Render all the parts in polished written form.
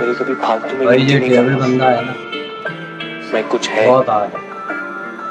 कभी कभी फालतू में भाई ये गिनती नहीं टेबल करता। बंदा है ना, मैं कुछ है बहुत है,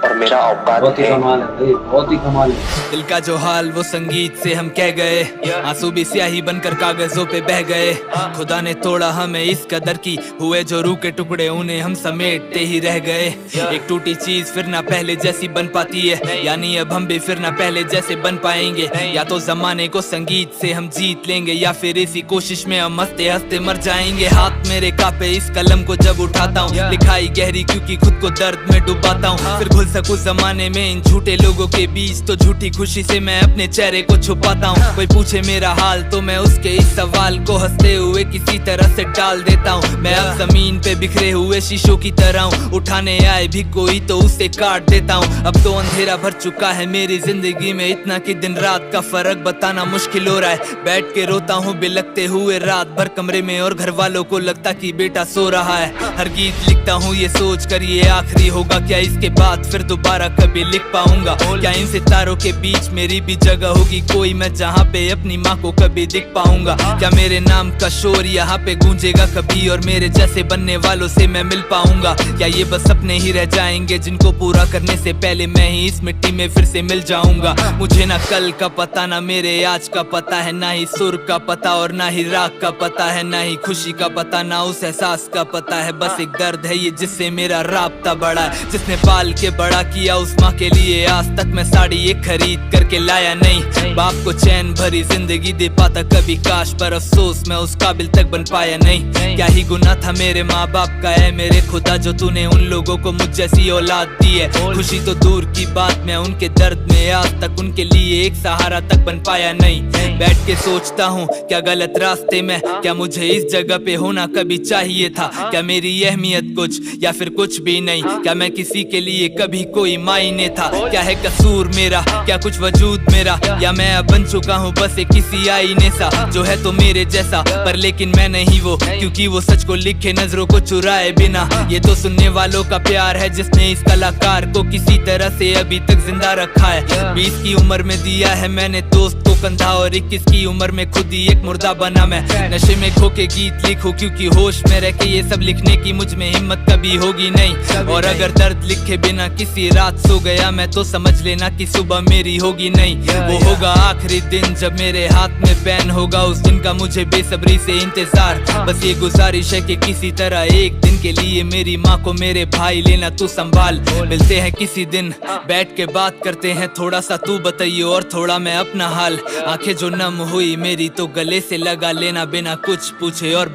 और मेरा औकात बहुत ही है। कमाल है भाई, बहुत ही कमाल है। दिल का जो हाल वो संगीत से हम कह गए, आंसू भी स्याही बनकर कागजों पे बह गए। खुदा ने तोड़ा हमें इस कदर की, हुए जो रूह के टुकड़े उन्हें हम समेटते ही रह गए। एक टूटी चीज फिर ना पहले जैसी बन पाती है, यानी अब हम भी फिर ना पहले जैसे बन पाएंगे। या तो जमाने को संगीत से हम जीत लेंगे, या फिर इसी कोशिश में हम हंसते हंसते मर जाएंगे। हाथ मेरे कांपे इस कलम को जब उठाता हूँ, लिखाई गहरी क्योंकि खुद को दर्द में डुबाता हूँ। फिर भूल सकूं जमाने में इन झूठे लोगों के बीच, तो झूठी खुशी से मैं अपने चेहरे को छुपाता हूँ। कोई पूछे मेरा हाल तो मैं उसके इस सवाल को हंसते हुए किसी तरह से टाल देता हूँ। मैं अब जमीन पे बिखरे हुए शीशों की तरह हूँ, उठाने आए भी कोई तो उसे काट देता हूँ। अब तो अंधेरा भर चुका है मेरी जिंदगी में, इतना कि दिन रात का फर्क बताना मुश्किल हो रहा है। बैठ के रोता हूँ बिलखते हुए रात भर कमरे में, और घर वालों को लगता कि बेटा सो रहा है। हर गीत लिखता हूँ ये सोच कर ये आखिरी होगा, क्या इसके बाद फिर दोबारा कभी लिख पाऊंगा? क्या इन सितारों के बीच मेरी भी जगह होगी कोई, मैं जहाँ पे अपनी माँ को कभी दिख पाऊंगा? क्या मेरे नाम का शोर यहाँ पे गूंजेगा कभी, और मेरे जैसे बनने वालों से मैं मिल पाऊंगा? क्या ये बस सपने ही रह जाएंगे जिनको पूरा करने से पहले मैं ही इस मिट्टी में फिर से मिल जाऊंगा? मुझे ना कल का पता, ना मेरे आज का पता है, ना ही सुर का पता और ना ही राग का पता है, ना ही खुशी का पता, ना उस एहसास का पता है। बस एक दर्द है ये जिससे मेरा राब्ता बड़ा है, जिसने पाल के बड़ा किया उस माँ के लिए। आज तक मैं साड़ी एक खरीद करके लाया नहीं, बाप को चैन भरी जिंदगी दे पाता कभी काश, पर अफसोस मैं उस काबिल तक बन पाया नहीं। क्या ही गुनाह था मेरे माँ बाप का है मेरे खुदा, जो तूने उन लोगों को मुझ जैसी औलाद दी है। खुशी तो दूर की बात, मैं उनके दर्द में आज तक उनके लिए एक सहारा तक बन पाया नहीं। बैठ के सोचता हूँ क्या गलत रास्ते में, क्या मुझे इस जगह पे होना कभी चाहिए था? क्या मेरी अहमियत कुछ या फिर कुछ भी नहीं? क्या मैं किसी के लिए कभी कोई मायने था? क्या है कसूर मेरा, क्या कुछ वजूद मेरा, या मैं अब बन चुका हूँ बस एक किसी आईने सा, जो है तो मेरे जैसा पर लेकिन मैं नहीं वो, क्योंकि वो सच को लिखे नजरों को चुराए बिना। ये तो सुनने वालों का प्यार है जिसने इस कलाकार को किसी तरह से अभी तक जिंदा रखा है। 20 की उम्र में दिया है मैंने दोस्त को कंधा, और 21 की उम्र में खुद ही एक मुर्दा बना मैं। नशे में खो के गीत लिखूं क्योंकि होश में रह के ये सब लिखने की मुझ में हिम्मत कभी होगी नहीं। और अगर दर्द लिखे बिना किसी रात सो गया मैं, तो समझ लेना कि सुबह मेरी होगी नहीं। वो होगा आखिरी दिन जब मेरे हाथ में पेन होगा, उस दिन का मुझे बेसब्री से इंतजार। बस ये गुजारिश है कि किसी तरह एक दिन के लिए मेरी माँ को मेरे भाई लेना तू संभाल। मिलते हैं किसी दिन, बैठ के बात करते हैं, थोड़ा सा तू बताइए और थोड़ा मैं अपना हाल। आंखें जो नम हुई मेरी तो गले से लगा लेना बिना कुछ पूछे और